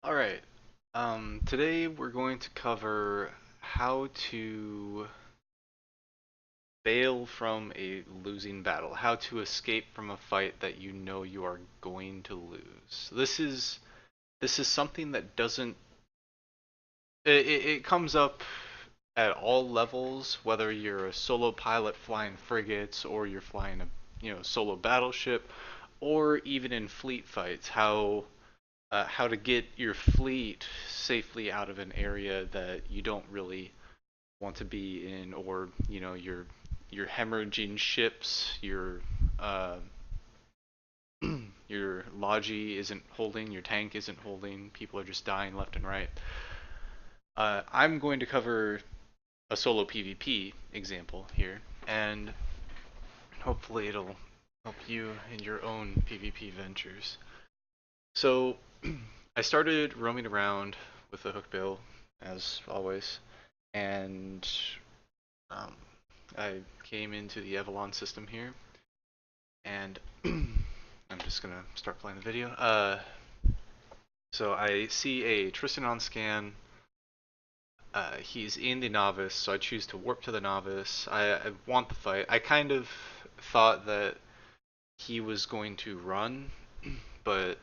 Alright, today we're going to cover how to bail from a losing battle, how to escape from a fight that you know you are going to lose. This is something that doesn't it comes up at all levels, whether you're a solo pilot flying frigates or you're flying a solo battleship, or even in fleet fights, how to get your fleet safely out of an area that you don't really want to be in, or you're hemorrhaging ships, uh, your logi isn't holding, your tank isn't holding, people are just dying left and right. I'm going to cover a solo PvP example here, and hopefully it'll help you in your own PvP ventures. So I started roaming around with the Hookbill, as always, and um, I came into the Avalon system here, and I'm just gonna start playing the video. So I see a Tristan on scan. He's in the novice, so I choose to warp to the novice. I want the fight. I kind of thought that he was going to run, but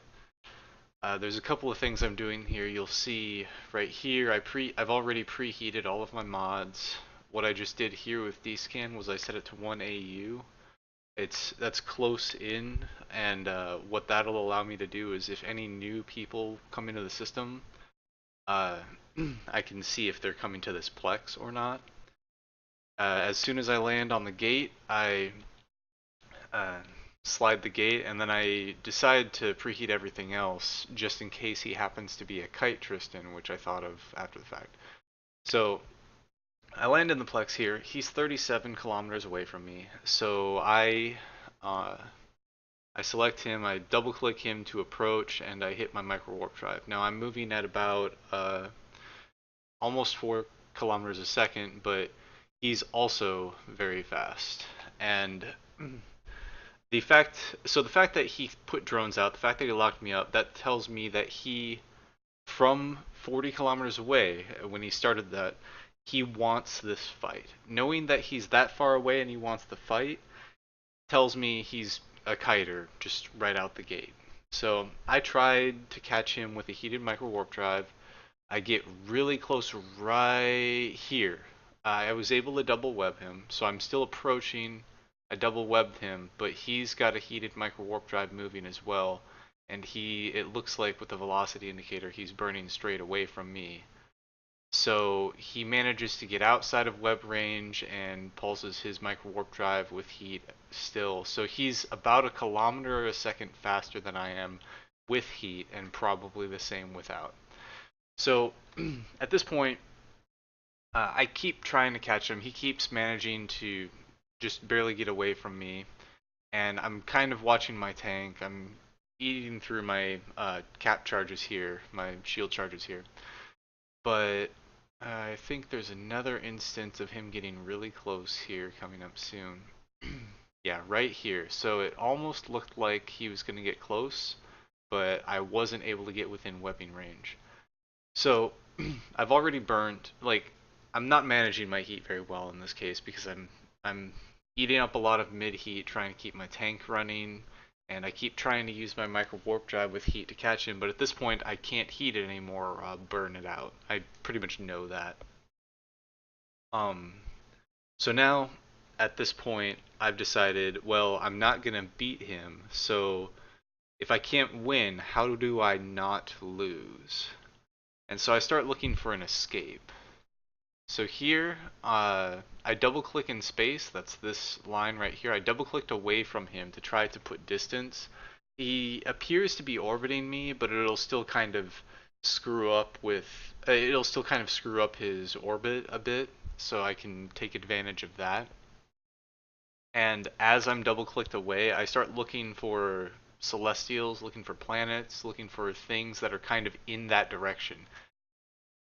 there's a couple of things I'm doing here. You'll see right here, I've already preheated all of my mods. What I just did here with Dscan was I set it to 1 AU. That's close in, and what that'll allow me to do is if any new people come into the system, uh, I can see if they're coming to this plex or not. As soon as I land on the gate, I uh, slide the gate, and then I decide to preheat everything else just in case he happens to be a Kite Tristan, which I thought of after the fact. So I land in the Plex here. He's 37 kilometers away from me, so uh, I select him, I double click him to approach, and I hit my micro warp drive. Now I'm moving at about almost 4 kilometers a second, but he's also very fast. And the fact that he put drones out, the fact that he locked me up, that tells me that he, from 40 kilometers away, when he started that, he wants this fight. Knowing that he's that far away and he wants the fight tells me he's a kiter just right out the gate. So I tried to catch him with a heated micro warp drive. I get really close right here. I was able to double web him, so I'm still approaching. I double webbed him, but he's got a heated micro warp drive moving as well, and it looks like with the velocity indicator he's burning straight away from me. So he manages to get outside of web range and pulses his micro warp drive with heat still. So he's about a kilometer a second faster than I am with heat, and probably the same without. So at this point, I keep trying to catch him. He keeps managing to just barely get away from me, and I'm kind of watching my tank. I'm eating through my cap charges here, my shield charges here. But I think there's another instance of him getting really close here coming up soon. Yeah, right here. So it almost looked like he was going to get close, but I wasn't able to get within webbing range. So I've already burned, like, I'm not managing my heat very well in this case because I'm eating up a lot of mid heat trying to keep my tank running, and I keep trying to use my micro warp drive with heat to catch him, but at this point I can't heat it anymore or I'll burn it out. I pretty much know that. Um so now at this point I've decided, well, I'm not going to beat him. So if I can't win, how do I not lose? And so I start looking for an escape. So here, I double click in space, that's this line right here. I double clicked away from him to try to put distance. He appears to be orbiting me, but it'll still kind of screw up his orbit a bit, so I can take advantage of that. And as I'm double clicked away, I start looking for celestials, looking for planets, looking for things that are kind of in that direction.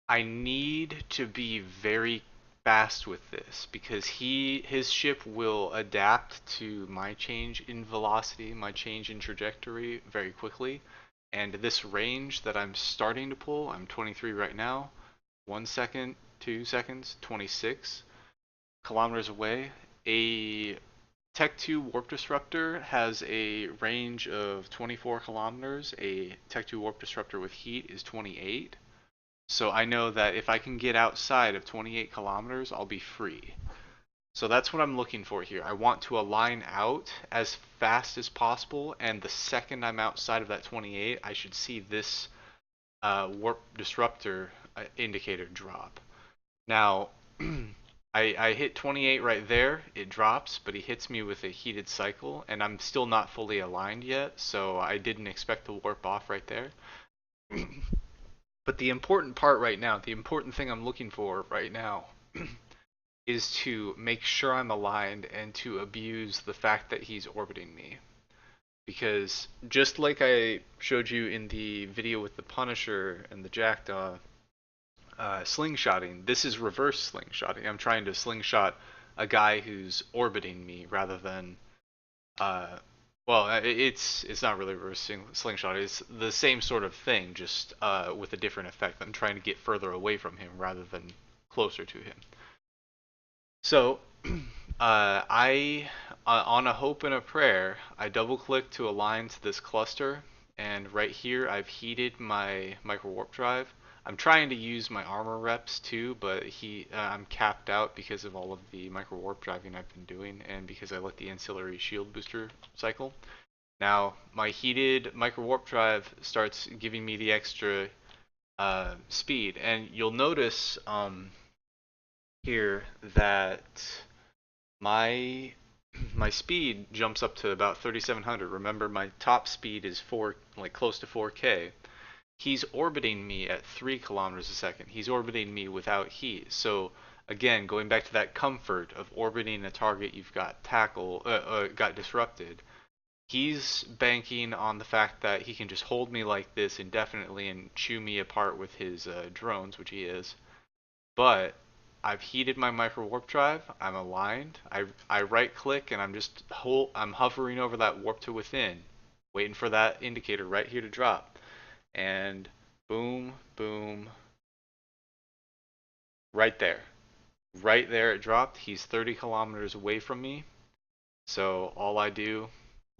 I need to be very fast with this because his ship will adapt to my change in velocity, my change in trajectory very quickly, And this range that I'm starting to pull, I'm 23 right now, 1 second, 2 seconds, 26 kilometers away. A Tech 2 Warp Disruptor has a range of 24 kilometers. A Tech 2 Warp Disruptor with heat is 28. So I know that if I can get outside of 28 kilometers, I'll be free. So that's what I'm looking for here. I want to align out as fast as possible, and the second I'm outside of that 28, I should see this warp disruptor indicator drop. Now, I hit 28 right there, it drops, but he hits me with a heated cycle, and I'm still not fully aligned yet, so I didn't expect to warp off right there. But the important part right now, the important thing I'm looking for right now, is to make sure I'm aligned and to abuse the fact that he's orbiting me. Because just like I showed you in the video with the Punisher and the Jackdaw, slingshotting, this is reverse slingshotting. I'm trying to slingshot a guy who's orbiting me rather than, uh, well, it's not really reverse slingshot. It's the same sort of thing, just with a different effect. I'm trying to get further away from him rather than closer to him. So, I, on a hope and a prayer, I double click to align to this cluster, and right here I've heated my micro warp drive. I'm trying to use my armor reps too, but I'm capped out because of all of the micro warp driving I've been doing, and because I let the ancillary shield booster cycle. Now, my heated micro warp drive starts giving me the extra speed, and you'll notice here that my my speed jumps up to about 3700. Remember, my top speed is like close to 4K. He's orbiting me at 3 kilometers a second. He's orbiting me without heat. So again, going back to that comfort of orbiting a target you've got disrupted. He's banking on the fact that he can just hold me like this indefinitely and chew me apart with his drones, which he is. But I've heated my micro warp drive. I'm aligned. I right click and I'm hovering over that warp to within, waiting for that indicator right here to drop. And boom, boom, right there. Right there it dropped. He's 30 kilometers away from me. So all I do,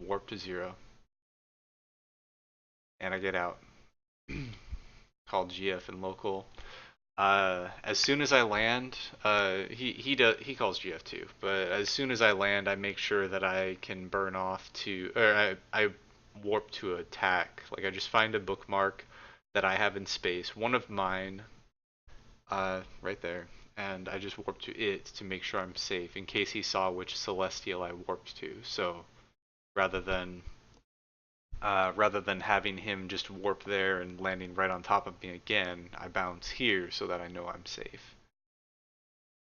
warp to 0, and I get out. Called GF and local. As soon as I land, he calls GF2, but as soon as I land, I make sure that I can burn off I warp to attack. Like I just find a bookmark that I have in space, one of mine, right there, and I just warp to it to make sure I'm safe in case he saw which celestial I warped to. So rather than having him just warp there and landing right on top of me again, I bounce here so that I know I'm safe.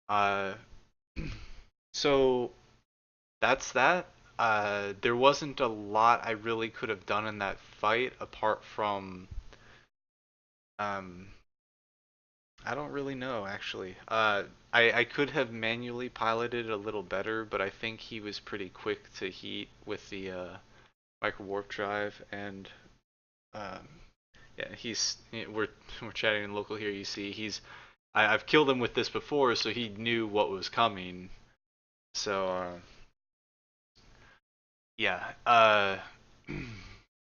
Uh, so that's that. There wasn't a lot I really could have done in that fight apart from, um, I don't really know actually. I could have manually piloted a little better, but I think he was pretty quick to heat with the micro warp drive, and um, yeah, we're chatting in local here. You see, I've killed him with this before, so he knew what was coming. So yeah,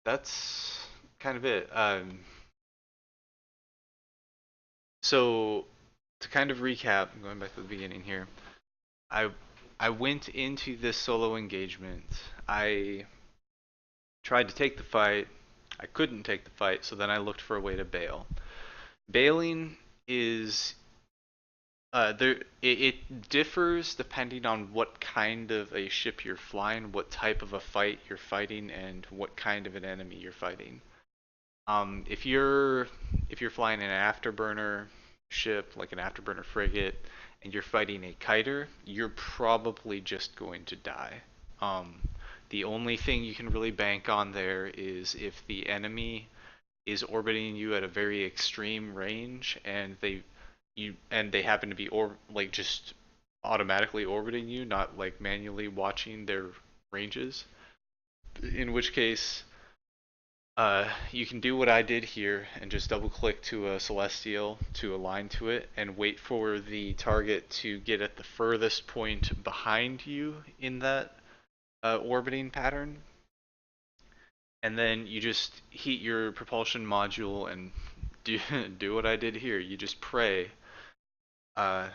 that's kind of it. So to kind of recap, going back to the beginning here, I I went into this solo engagement. I tried to take the fight. I couldn't take the fight, so then I looked for a way to bail. Bailing is it differs depending on what kind of a ship you're flying, what type of a fight you're fighting, and what kind of an enemy you're fighting. If you're flying an afterburner ship, like an afterburner frigate, and you're fighting a kiter, you're probably just going to die. Um, the only thing you can really bank on there is if the enemy is orbiting you at a very extreme range, and they happen to be like just automatically orbiting you, not like manually watching their ranges. In which case, You can do what I did here and just double click to a celestial to align to it and wait for the target to get at the furthest point behind you in that orbiting pattern. And then you just heat your propulsion module and do, do what I did here. You just pray. Uh,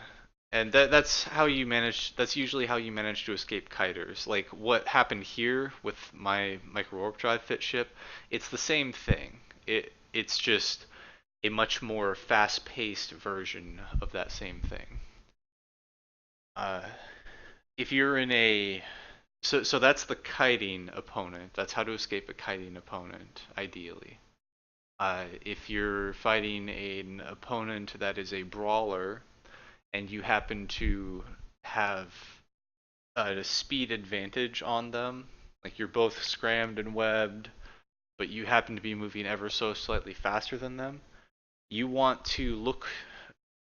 and that's how you manage. That's usually how you manage to escape kiters. Like what happened here with my micro warp drive fit ship, it's the same thing. It's just a much more fast-paced version of that same thing. Uh, if you're in a so that's the kiting opponent. That's how to escape a kiting opponent, ideally. If you're fighting an opponent that is a brawler, and you happen to have a speed advantage on them, like you're both scrammed and webbed, but you happen to be moving ever so slightly faster than them, you want to look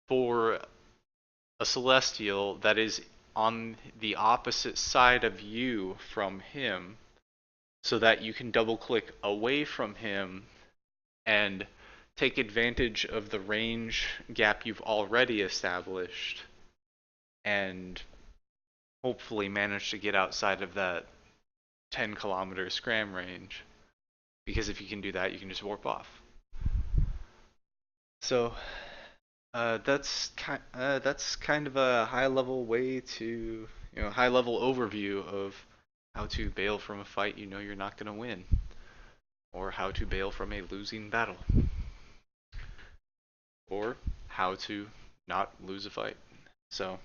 for a celestial that is on the opposite side of you from him so that you can double click away from him and take advantage of the range gap you've already established and hopefully manage to get outside of that 10-kilometer scram range. Because if you can do that, you can just warp off. So that's kind of a high level way to high level overview of how to bail from a fight you know you're not going to win, or how to bail from a losing battle, or how to not lose a fight. So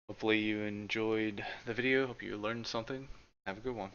hopefully you enjoyed the video. Hope you learned something. Have a good one.